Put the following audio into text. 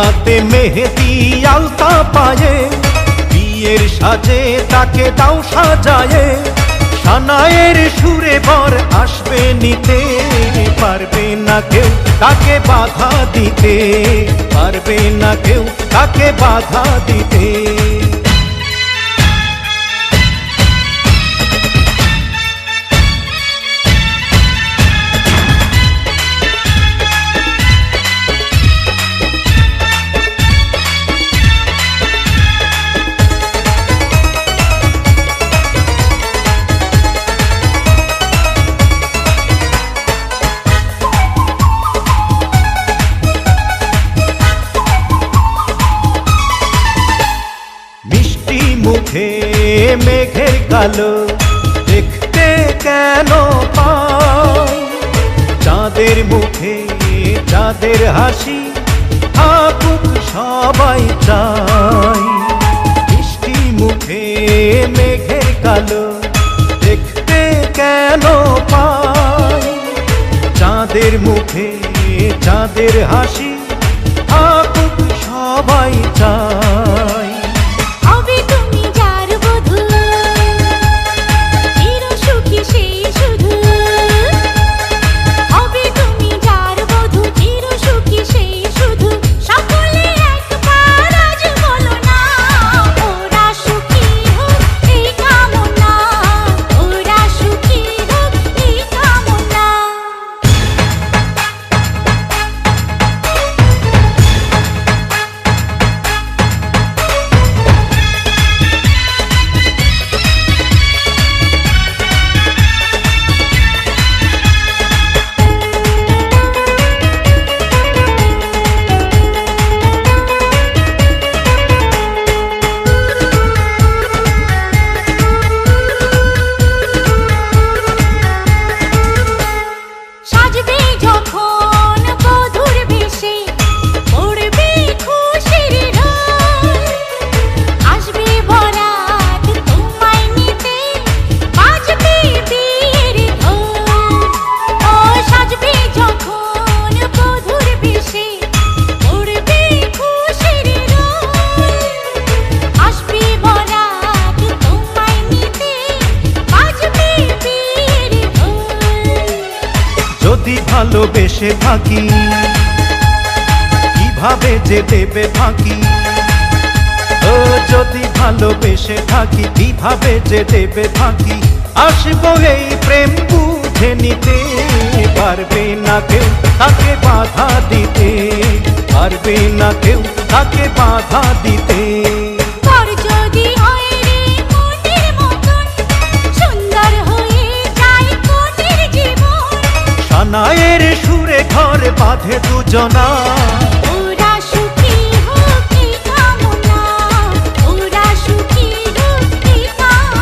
গলাতে মেহেদি আলতা পায়ে, বিয়ের সাজে তাকে দাও সাজায়ে, সানায়ের সুরে বর আসবে নিতে, পারবে না কেউ তাকে বাধা দিতে, পারবে না কেউ তাকে বাধা দিতে। মুখে মেঘের কালো দেখতে কেন পাই, চাঁদের মুখে চাঁদের হাসি থাকুক সবাই চাই। মিষ্টি মুখে মেঘের কালো দেখতে কেন পাই, চাঁদের মুখে চাঁদের হাসি থাকুক সবাই চাই। যদি ভালোবেসে থাকি কিভাবে যে দেবে ফাঁকি, ও যদি ভালোবেসে থাকি কিভাবে যে দেবে ফাঁকি, আসবো এই প্রেম বুঝে নিতে, পারবে না কেউ তাকে বাধা দিতে, পারবে না কেউ তাকে বাধা দিতে। সানায়ের সুরে ঘর বাঁধে দুজনা।